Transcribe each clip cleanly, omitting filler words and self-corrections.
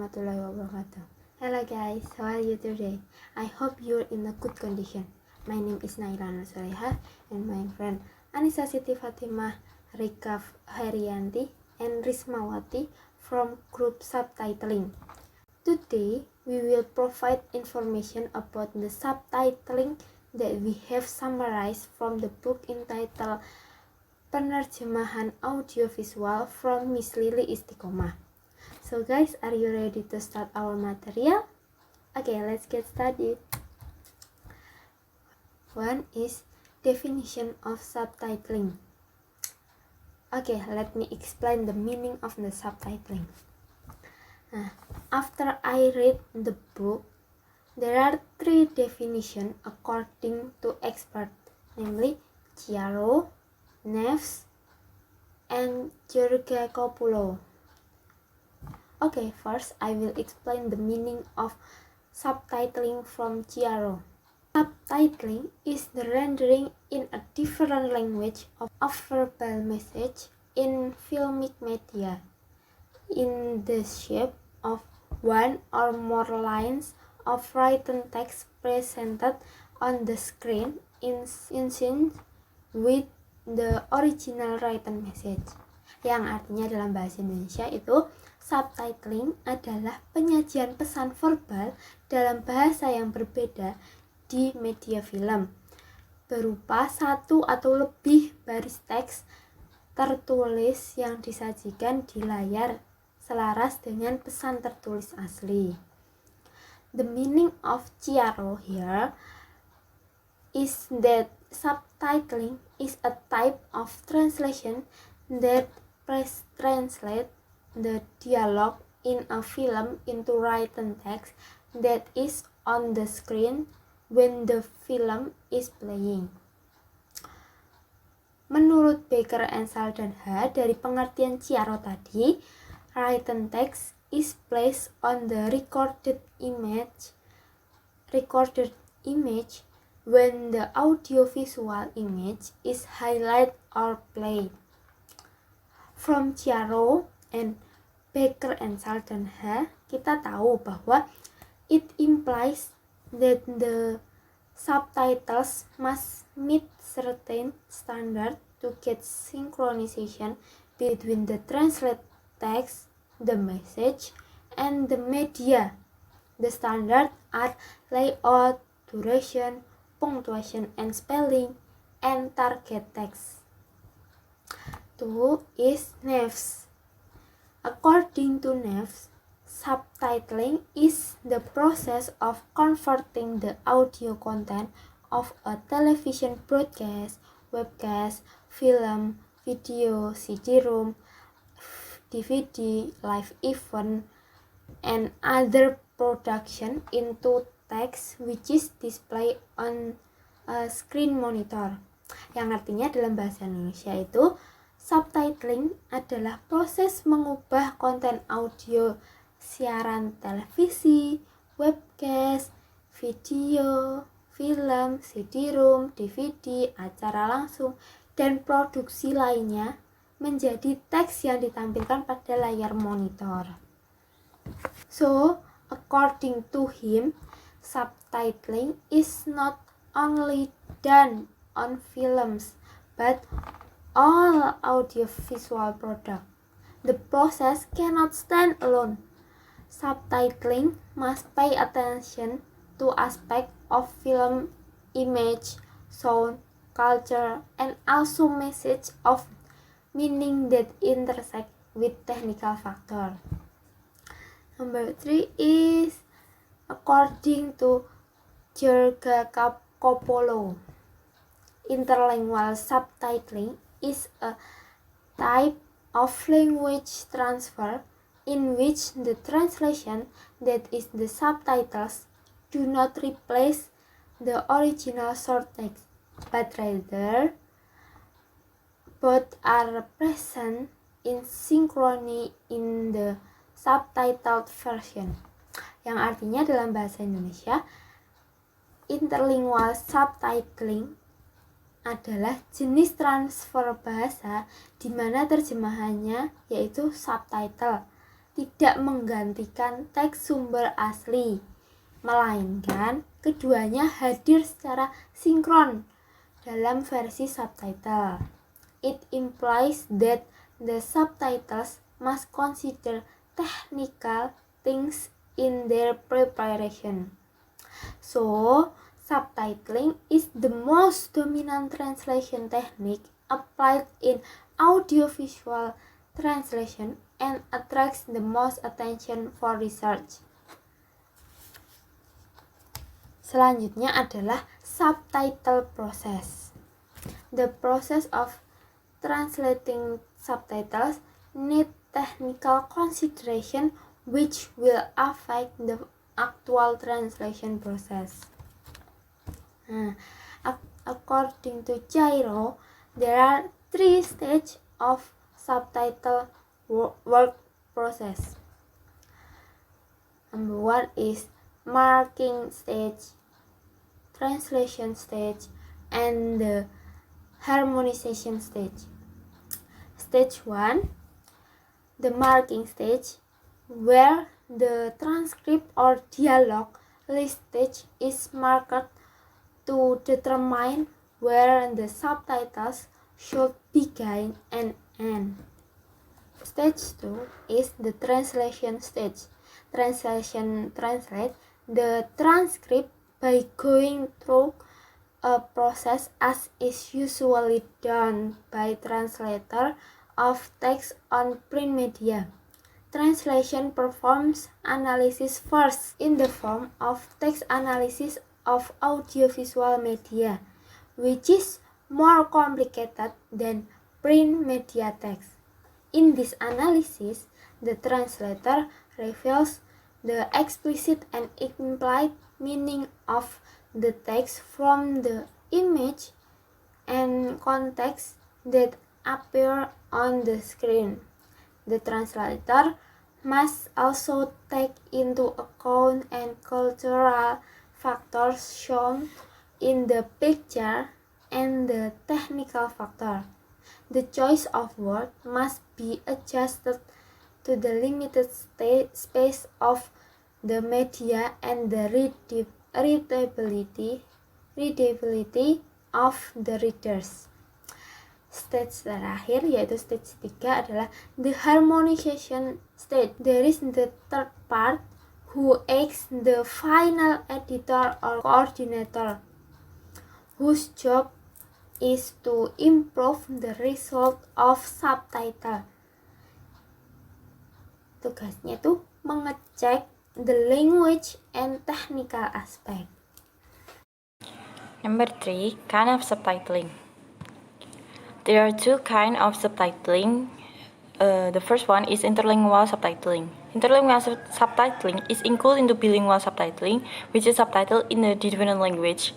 warahmatullahi wabarakatuh. Hello guys, how are you today? I hope you're in a good condition. My name is Naila Nursoleha and my friend Anissa Siti Fatimah, Rika Herianti and Rismawati from group Subtitling. Today, we will provide information about the subtitling that we have summarized from the book entitled Penerjemahan Audiovisual from Miss Lily Istiqomah. So guys, are you ready to start our material? Okay, let's get started. One is definition of subtitling. Okay, let me explain the meaning of the subtitling. After I read the book, there are three definitions according to experts, namely Chiaro, Neves, and Georgakopoulos. Okay, first I will explain the meaning of subtitling from Chiaro. Subtitling is the rendering in a different language of a verbal message in filmic media in the shape of one or more lines of written text presented on the screen in sync with the original written message. Yang artinya dalam bahasa Indonesia itu subtitling adalah penyajian pesan verbal dalam bahasa yang berbeda di media film berupa satu atau lebih baris teks tertulis yang disajikan di layar selaras dengan pesan tertulis asli. The meaning of Chiaro here is that subtitling is a type of translation that translate the dialogue in a film into written text that is on the screen when the film is playing. Menurut Baker and Saldanha, dari pengertian Chiaro tadi, written text is placed on the recorded image when the audiovisual image is highlighted or played. From Chiaro and Baker and Saldanha, kita tahu bahwa it implies that the subtitles must meet certain standards to get synchronization between the translated text, the message, and the media. The standards are layout, duration, punctuation and spelling, and target text. 2 is Neves. According to Neves, subtitling is the process of converting the audio content of a television broadcast, webcast, film, video, CD-ROM, DVD, live event, and other production into text which is displayed on a screen monitor. Yang artinya dalam bahasa Indonesia itu subtitling adalah proses mengubah konten audio siaran televisi, webcast, video, film, CD-ROM, DVD, acara langsung, dan produksi lainnya menjadi teks yang ditampilkan pada layar monitor. So, according to him, subtitling is not only done on films, but all audiovisual products. The process cannot stand alone. Subtitling must pay attention to aspects of film, image, sound, culture, and also message of meaning that intersect with technical factor. Number 3 is according to Georgakopoulos, interlingual subtitling is a type of language transfer in which the translation, that is the subtitles, do not replace the original short text, but rather both are present in synchrony in the subtitled version. Yang artinya dalam bahasa Indonesia, interlingual subtitling adalah jenis transfer bahasa di mana terjemahannya yaitu subtitle tidak menggantikan teks sumber asli, melainkan keduanya hadir secara sinkron dalam versi subtitle. It implies that the subtitles must consider technical things in their preparation. So, subtitling is the most dominant translation technique applied in audiovisual translation and attracts the most attention for research. Selanjutnya adalah subtitle process. The process of translating subtitles need technical consideration which will affect the actual translation process. According to Jairo, there are 3 stages of subtitle work process. Number 1 is marking stage, translation stage, and the harmonization stage. Stage 1, the marking stage, where the transcript or dialogue listage is marked to determine where the subtitles should begin and end. Stage 2 is the translation stage. Translate the transcript by going through a process as is usually done by translator of text on print media. Translation performs analysis first in the form of text analysis of audiovisual media, which is more complicated than print media text. In this analysis, the translator reveals the explicit and implied meaning of the text from the image and context that appear on the screen. The translator must also take into account and cultural factors shown in the picture and the technical factor. The choice of words must be adjusted to the limited space of the media and the readability of the readers. Stage terakhir yaitu stage 3 adalah the harmonization stage. There is the third part who acts the final editor or coordinator, whose job is to improve the result of subtitle. Tugasnya tuh mengecek the language and technical aspect. Number 3, kind of subtitling. There are 2 kinds of subtitling. The first one is interlingual subtitling. Interlingual subtitling is included into bilingual subtitling, which is subtitled in a different language.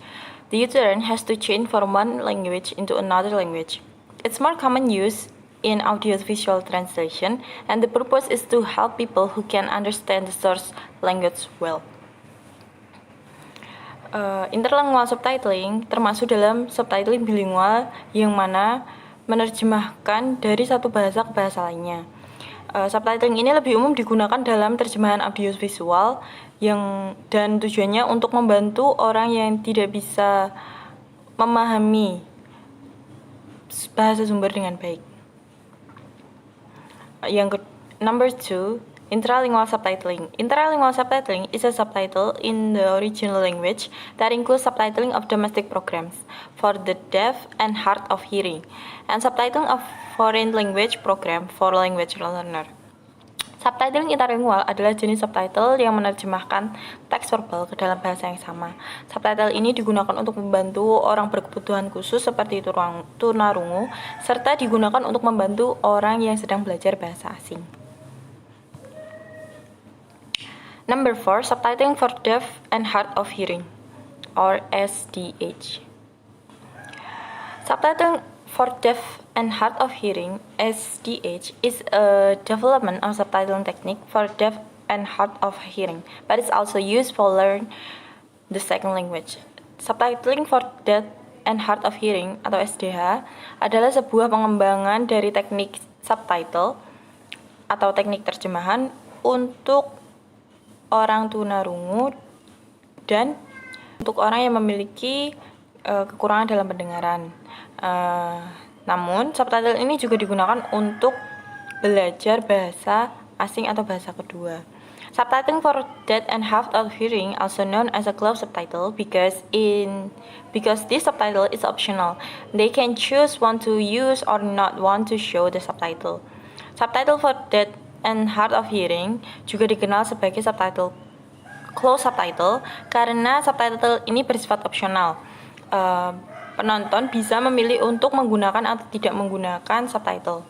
The user has to change from one language into another language. It's more common use in audiovisual translation, and the purpose is to help people who can understand the source language well. Interlingual subtitling termasuk dalam subtitling bilingual yang mana menerjemahkan dari satu bahasa ke bahasa lainnya. Subtitling ini lebih umum digunakan dalam terjemahan audiovisual dan tujuannya untuk membantu orang yang tidak bisa memahami bahasa sumber dengan baik. Number 2, intralingual subtitling. Intralingual subtitling is a subtitle in the original language that includes subtitling of domestic programs for the deaf and hard of hearing, and subtitling of foreign language program for language learner. Subtitling interlingual adalah jenis subtitle yang menerjemahkan teks verbal ke dalam bahasa yang sama. Subtitle ini digunakan untuk membantu orang berkebutuhan khusus seperti tunarungu, serta digunakan untuk membantu orang yang sedang belajar bahasa asing. Number 4, subtitling for deaf and hard of hearing, or SDH. Subtitling for deaf and hard of hearing, SDH, is a development of subtitling technique for deaf and hard of hearing, but it's also used for learn the second language. Subtitling for deaf and hard of hearing, atau SDH, adalah sebuah pengembangan dari teknik subtitle atau teknik terjemahan untuk orang tunarungu dan untuk orang yang memiliki kekurangan dalam pendengaran. Namun, subtitle ini juga digunakan untuk belajar bahasa asing atau bahasa kedua. Subtitling for deaf and hard of hearing, also known as a closed subtitle, because this subtitle is optional. They can choose want to use or not want to show the subtitle. Subtitle for deaf and hard of hearing juga dikenal sebagai subtitle closed subtitle karena subtitle ini bersifat opsional. Penonton bisa memilih untuk menggunakan atau tidak menggunakan subtitle.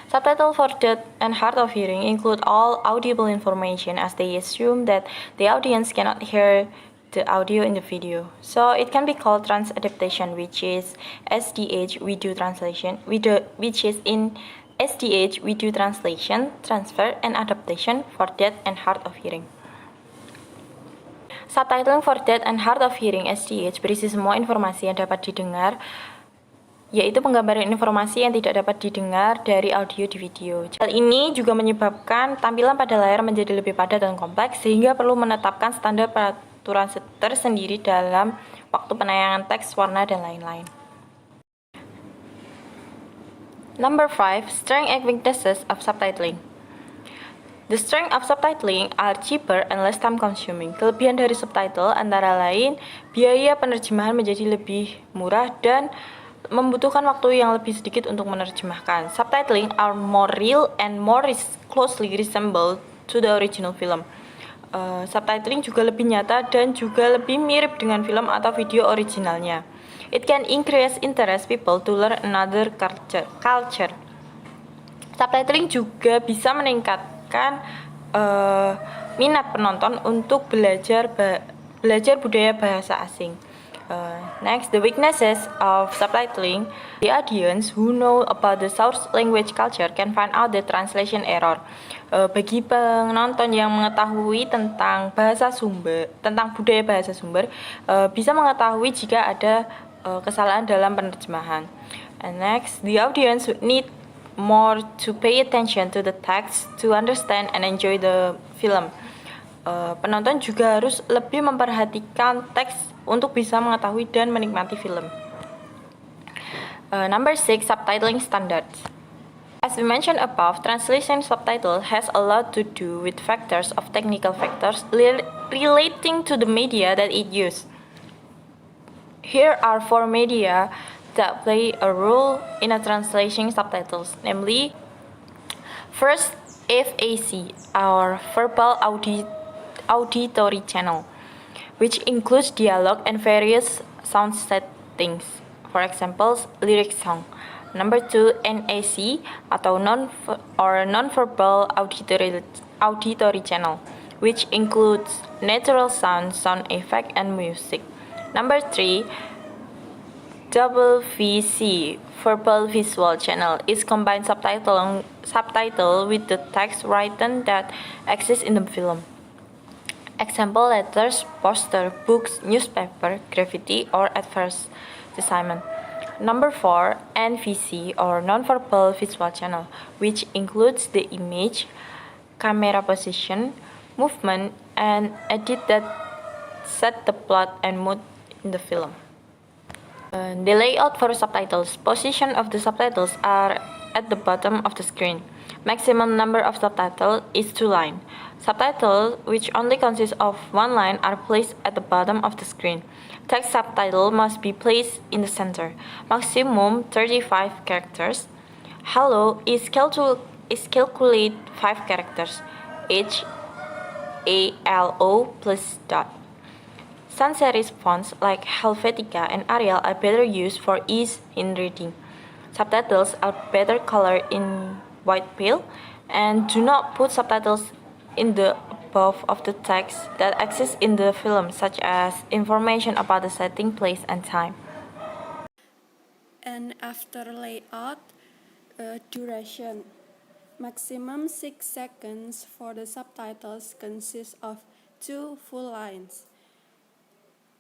Subtitle for deaf and hard of hearing include all audible information as they assume that the audience cannot hear the audio in the video. So it can be called transadaptation, which is SDH video translation, which is in SDH video translation, transfer, and adaptation for deaf and hard of hearing. Subtitling for deaf and hard of hearing SDH berisi semua informasi yang dapat didengar, yaitu penggambaran informasi yang tidak dapat didengar dari audio di video. Hal ini juga menyebabkan tampilan pada layar menjadi lebih padat dan kompleks, sehingga perlu menetapkan standar peraturan tersendiri dalam waktu penayangan teks, warna, dan lain-lain. Number 5. Strengths and weaknesses of subtitling. The strength of subtitling are cheaper and less time consuming. Kelebihan dari subtitle antara lain biaya penerjemahan menjadi lebih murah dan membutuhkan waktu yang lebih sedikit untuk menerjemahkan. Subtitling are more real and more closely resemble to the original film. Subtitling juga lebih nyata dan juga lebih mirip dengan film atau video originalnya. It can increase interest people to learn another culture. Subtitling juga bisa meningkatkan minat penonton untuk belajar budaya bahasa asing. Next, the weaknesses of subtitling. The audience who know about the source language culture can find out the translation error. Bagi penonton yang mengetahui tentang budaya bahasa sumber, bisa mengetahui jika ada kesalahan dalam penerjemahan. And next, the audience would need more to pay attention to the text to understand and enjoy the film. Penonton juga harus lebih memperhatikan teks untuk bisa mengetahui dan menikmati film. Number 6. Subtitling standards. As we mentioned above, translation subtitle has a lot to do with factors of technical factors relating to the media that it uses. Here are 4 media that play a role in a translation subtitles, namely, first, FAC, our verbal auditory channel, which includes dialogue and various sound settings, for example, lyric song. Number 2, NAC, atau non-verbal auditory channel, which includes natural sound effect, and music. Number 3, WVC, verbal visual channel, is combined subtitle with the text written that exists in the film. Example: letters, poster, books, newspaper, graffiti, or advertisement. Number 4, NVC, or non-verbal visual channel, which includes the image, camera position, movement, and edit that set the plot and mood in the film. The layout for subtitles. Position of the subtitles are at the bottom of the screen. Maximum number of subtitles is 2 lines. Subtitles, which only consist of 1 line, are placed at the bottom of the screen. Text subtitle must be placed in the center. Maximum 35 characters. Hello is calculate 5 characters. HALO plus dot. Sans serif fonts like Helvetica and Arial are better used for ease in reading. Subtitles are better colored in white pale, and do not put subtitles in the above of the text that exists in the film, such as information about the setting, place, and time. And after layout, duration. Maximum 6 seconds for the subtitles consists of 2 full lines.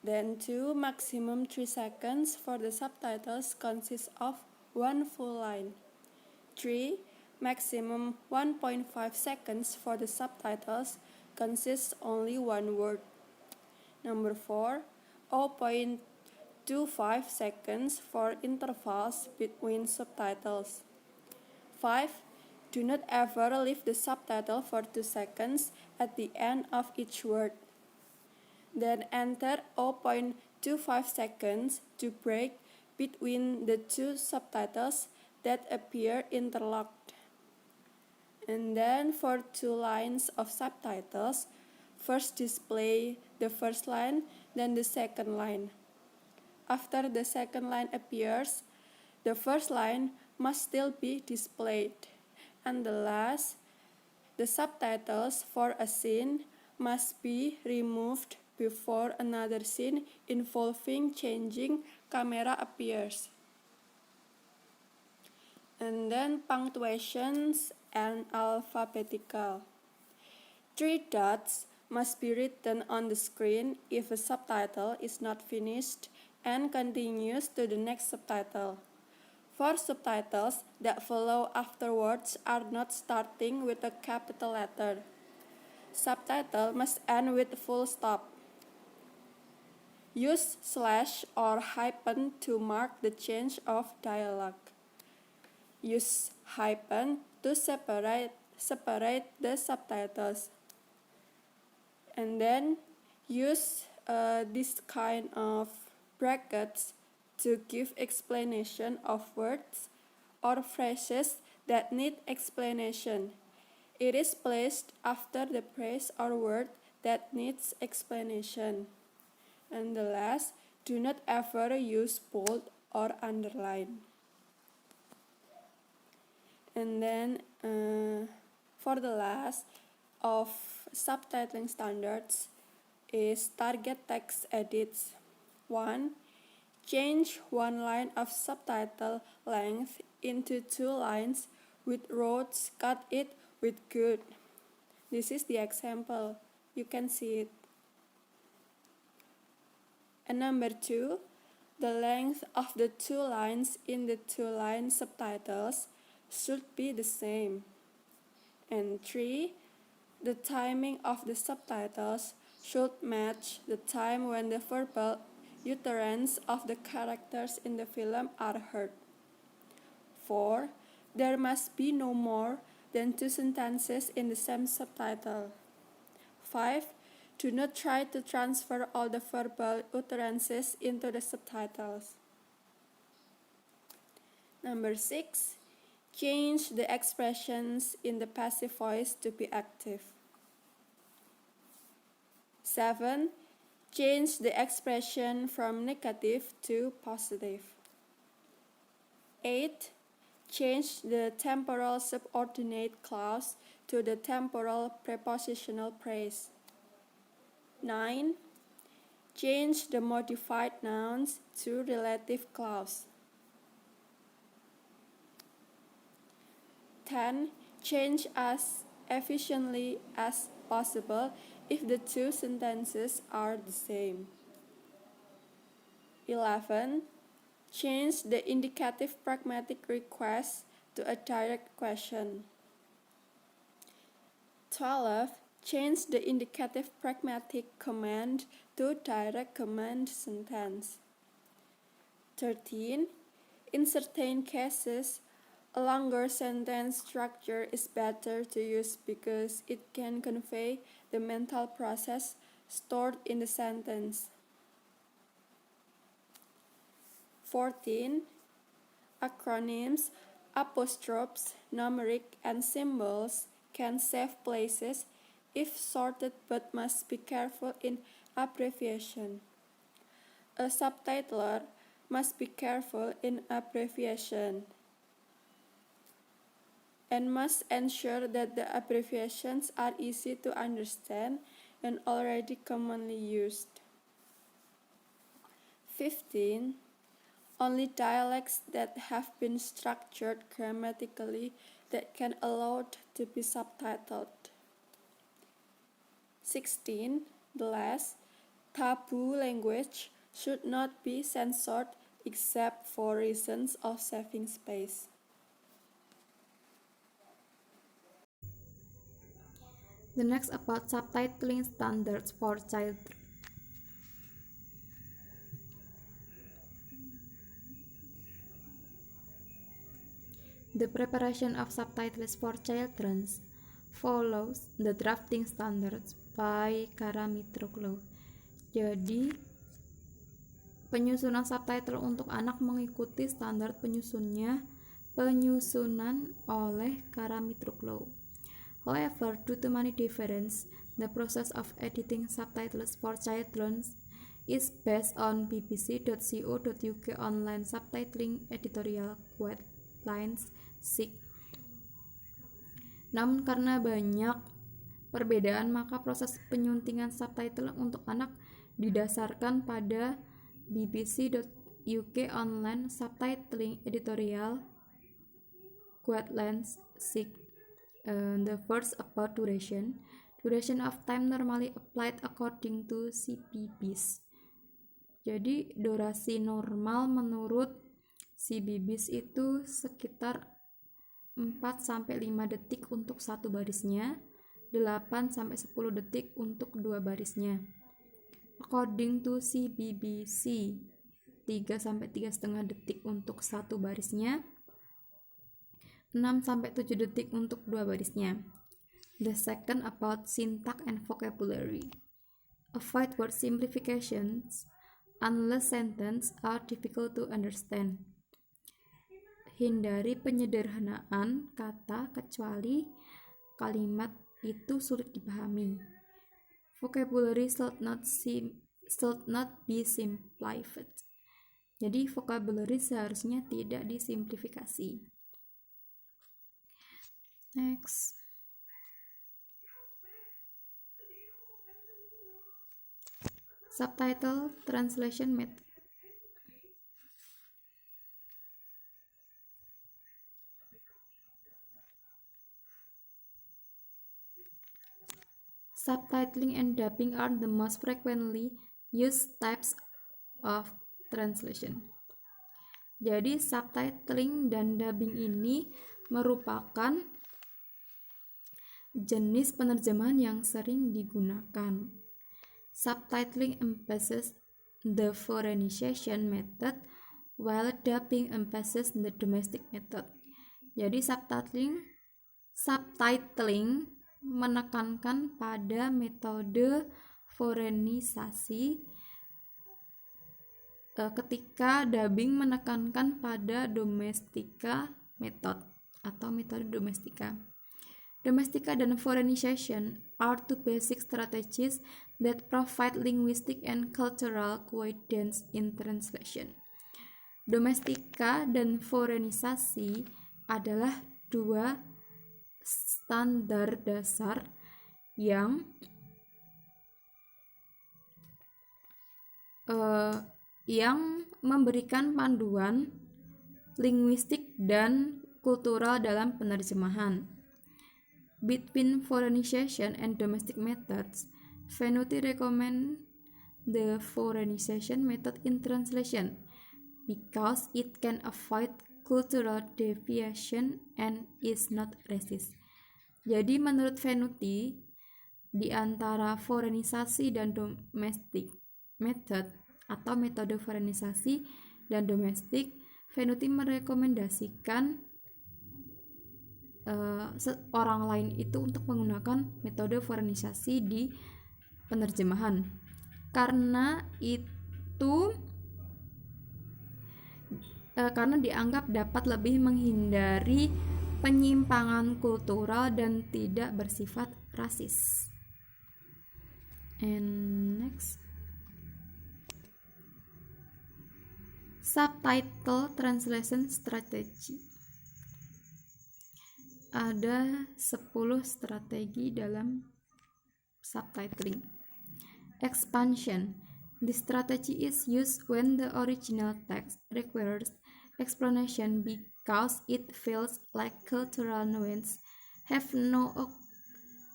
Then 2 maximum 3 seconds for the subtitles consists of 1 full line. 3 maximum 1.5 seconds for the subtitles consists only one word. Number 4, 0.25 seconds for intervals between subtitles. 5. Do not ever leave the subtitle for 2 seconds at the end of each word. Then enter 0.25 seconds to break between the two subtitles that appear interlocked. And then for 2 lines of subtitles, first display the first line, then the second line. After the second line appears, the first line must still be displayed. And the last, the subtitles for a scene must be removed before another scene involving changing camera appears. And then punctuations and alphabetical. 3 dots must be written on the screen if a subtitle is not finished and continues to the next subtitle. 4 subtitles that follow afterwards are not starting with a capital letter. Subtitle must end with full stop. Use slash or hyphen to mark the change of dialogue. Use hyphen to separate the subtitles. And then use this kind of brackets to give explanation of words or phrases that need explanation. It is placed after the phrase or word that needs explanation. And the last, do not ever use bold or underline. And then for the last of subtitling standards is target text edits. 1. Change one line of subtitle length into 2 lines with rows, cut it with good. This is the example. You can see it. And number 2, the length of the 2 lines in the 2-line subtitles should be the same. And 3, the timing of the subtitles should match the time when the verbal utterance of the characters in the film are heard. 4. There must be no more than 2 sentences in the same subtitle. 5. Do not try to transfer all the verbal utterances into the subtitles. Number 6. Change the expressions in the passive voice to be active. 7. Change the expression from negative to positive. 8. Change the temporal subordinate clause to the temporal prepositional phrase. 9. Change the modified nouns to relative clause. 10. Change as efficiently as possible if the 2 sentences are the same. 11. Change the indicative pragmatic request to a direct question. 12. Change the indicative pragmatic command to direct command sentence. 13. In certain cases, a longer sentence structure is better to use because it can convey the mental process stored in the sentence. 14. Acronyms, apostrophes, numeric, and symbols can save places if sorted but must be careful in abbreviation. A subtitler must be careful in abbreviation and must ensure that the abbreviations are easy to understand and already commonly used. 15. Only dialects that have been structured grammatically that can allowed to be subtitled. 16. The last, taboo language should not be censored except for reasons of saving space. The next about subtitling standards for children. The preparation of subtitles for children follows the drafting standards by Kara Mitroglou. Jadi, penyusunan subtitle untuk anak mengikuti standar penyusunan oleh Kara Mitroglou. However, due to many differences, the process of editing subtitles for children is based on bbc.co.uk online subtitling editorial guidelines 6. Namun karena banyak perbedaan, maka proses penyuntingan subtitle untuk anak didasarkan pada bbc.uk online subtitling editorial guidelines 6. The first about duration of time normally applied according to CBBS. Jadi durasi normal menurut CBBS itu sekitar 4-5 detik untuk satu barisnya, 8-10 detik untuk dua barisnya. According to CBBC, 3-3,5 detik untuk satu barisnya, 6-7 detik untuk dua barisnya. The second about syntax and vocabulary. Avoid word simplifications unless sentences are difficult to understand. Hindari penyederhanaan kata kecuali kalimat itu sulit dipahami. Vocabulary should not be simplified. Jadi vocabulary seharusnya tidak disimplifikasi. Next. Subtitle translation method. Subtitling and dubbing are the most frequently used types of translation. Jadi subtitling dan dubbing ini merupakan jenis penerjemahan yang sering digunakan. Subtitling emphasizes the foreignization method while dubbing emphasizes the domestic method. Jadi subtitling menekankan pada metode foreignisasi, ketika dubbing menekankan pada domestika method atau metode domestika. Domestika dan foreignization are two basic strategies that provide linguistic and cultural coherence in translation. Domestika dan foreignisasi adalah dua standar dasar yang memberikan panduan linguistik dan kultural dalam penerjemahan. Between foreignization and domestic methods, Venuti recommend the foreignization method in translation because it can avoid cultural deviation and is not racist. Jadi menurut Venuti, di antara foreignisasi dan domestic method atau metode foreignisasi dan domestik, Venuti merekomendasikan orang lain itu untuk menggunakan metode foreignisasi di penerjemahan. Karena dianggap dapat lebih menghindari penyimpangan kultural dan tidak bersifat rasis. And next. Subtitle translation strategy. Ada 10 strategi dalam subtitling. Expansion. This strategy is used when the original text requires explanation because it feels like cultural nuance have no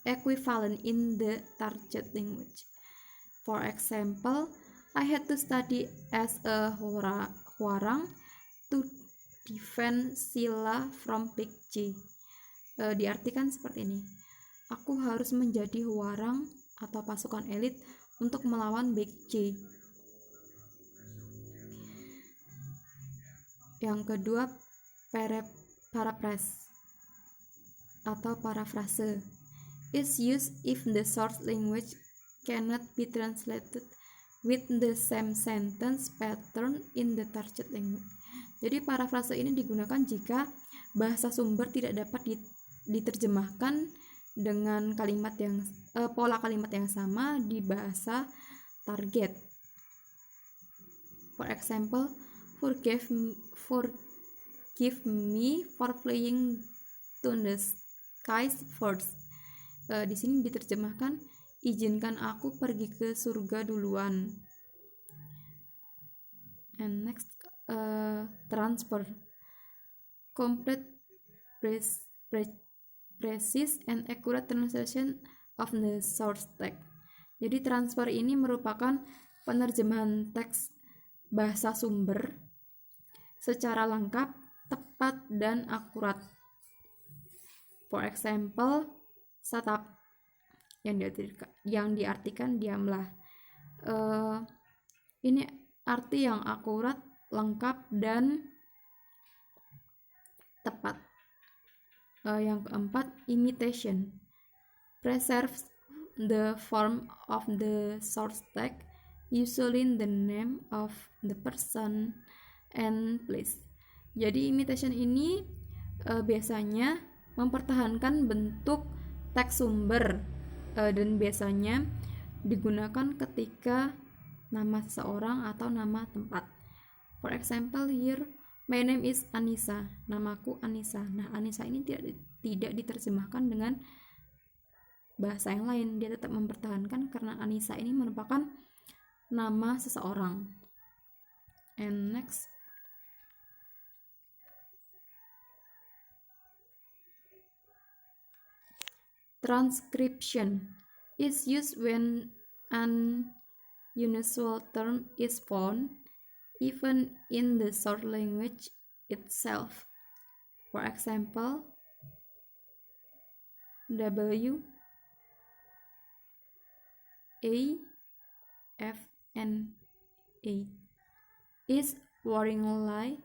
equivalent in the target language. For example, I had to study as a Hwarang to defend Silla from Big J. Diartikan seperti ini. Aku harus menjadi warang atau pasukan elit untuk melawan Big J. Yang kedua, paraphrase atau parafrase is used if the source language cannot be translated with the same sentence pattern in the target language. Jadi parafrase ini digunakan jika bahasa sumber tidak dapat diterjemahkan dengan pola kalimat yang sama di bahasa target. For example, forgive me for flying to the skies first. Di sini diterjemahkan, izinkan aku pergi ke surga duluan. And next, transfer, complete, precise and accurate translation of the source text. Jadi transfer ini merupakan penerjemahan teks bahasa sumber secara lengkap, tepat, dan akurat. For example, shut up yang diartikan diamlah. Ini arti yang akurat, lengkap, dan tepat. Yang keempat, imitation, preserves the form of the source text, usually the name of the person and place. Jadi imitation ini biasanya mempertahankan bentuk teks sumber dan biasanya digunakan ketika nama seseorang atau nama tempat. For example, here my name is Anissa, namaku Anissa. Nah, Anissa ini tidak diterjemahkan dengan bahasa yang lain, dia tetap mempertahankan karena Anissa ini merupakan nama seseorang. And next, transcription is used when an unusual term is found even in the source language itself. For example, W, A, F, and A is worryingly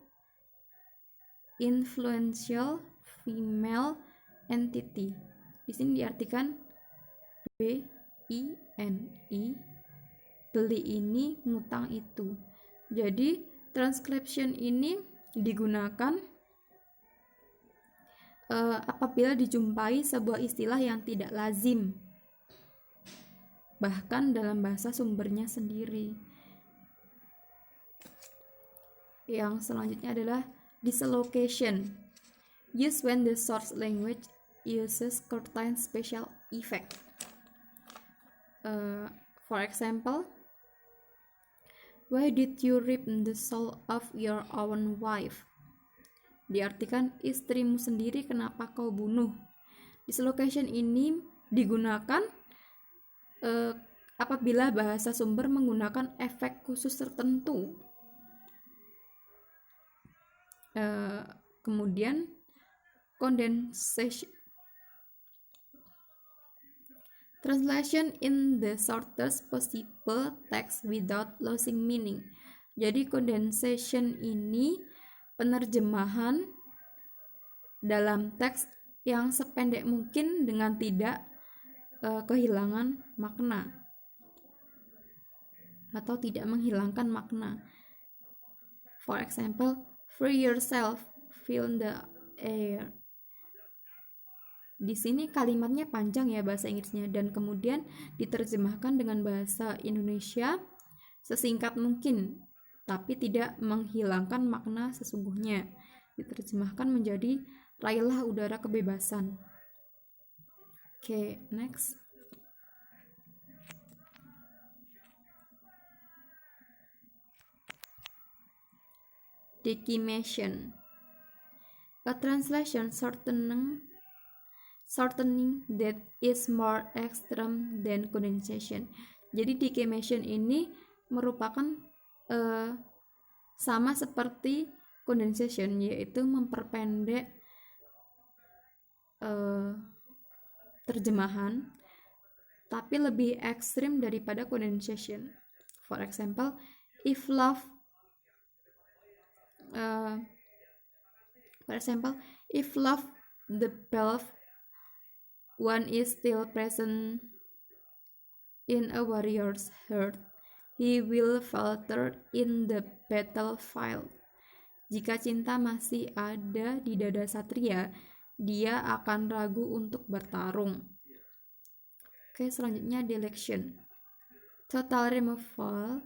influential female entity. Di sini diartikan B-I-N-I, beli ini, ngutang itu. Jadi transcription ini digunakan apabila dijumpai sebuah istilah yang tidak lazim, bahkan dalam bahasa sumbernya sendiri. Yang selanjutnya adalah dislocation, used when the source language uses certain special effect. For example, why did you rip the soul of your own wife? Diartikan, istrimu sendiri kenapa kau bunuh. Dislocation ini digunakan apabila bahasa sumber menggunakan efek khusus tertentu. Kemudian condensation, translation in the shortest possible text without losing meaning. Jadi condensation ini penerjemahan dalam teks yang sependek mungkin dengan tidak kehilangan makna atau tidak menghilangkan makna. For example, free yourself, fill the air. Di sini kalimatnya panjang ya bahasa Inggrisnya, dan kemudian diterjemahkan dengan bahasa Indonesia sesingkat mungkin, tapi tidak menghilangkan makna sesungguhnya. Diterjemahkan menjadi raihlah udara kebebasan. Oke, next. Decimation, a translation shortening that is more extreme than condensation. Jadi decimation ini merupakan sama seperti condensation, yaitu memperpendek terjemahan, tapi lebih ekstrim daripada condensation. For example, if love the beloved one is still present in a warrior's heart, he will falter in the battlefield. Jika cinta masih ada di dada satria, dia akan ragu untuk bertarung. Oke, selanjutnya deletion. Total removal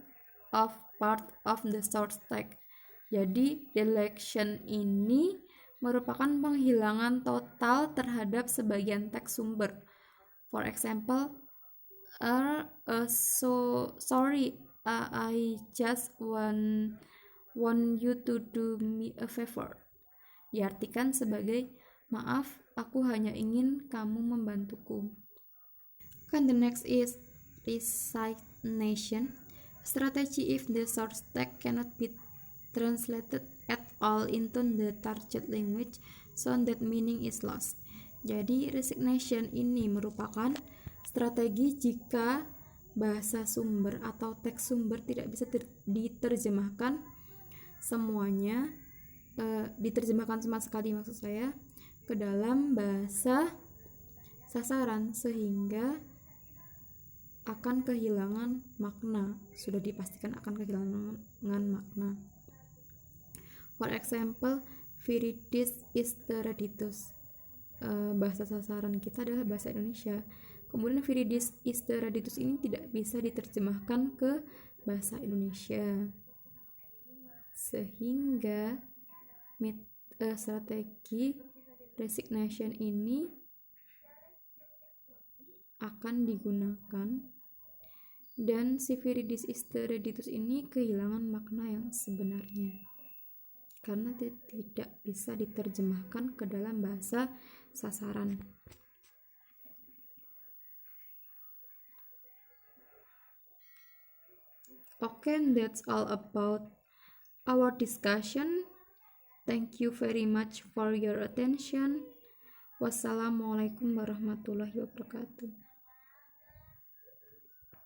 of part of the source text. Jadi, deletion ini merupakan penghilangan total terhadap sebagian teks sumber. For example, sorry, I just want you to do me a favor. Diartikan sebagai, maaf, aku hanya ingin kamu membantuku. And the next is resignation strategy if the source text cannot be translated at all into the target language, so that meaning is lost. Jadi resignation ini merupakan strategi jika bahasa sumber atau teks sumber tidak bisa diterjemahkan semuanya, diterjemahkan sama sekali maksud saya, ke dalam bahasa sasaran, sehingga akan kehilangan makna, sudah dipastikan akan kehilangan makna. For example, Viridis Isteraditus, bahasa sasaran kita adalah bahasa Indonesia, kemudian Viridis Isteraditus ini tidak bisa diterjemahkan ke bahasa Indonesia, sehingga strategi resignation ini akan digunakan, dan si Viridis Isteraditus ini kehilangan makna yang sebenarnya karena tidak bisa diterjemahkan ke dalam bahasa sasaran. Okay, that's all about our discussion. Thank you very much for your attention. Wassalamualaikum warahmatullahi wabarakatuh.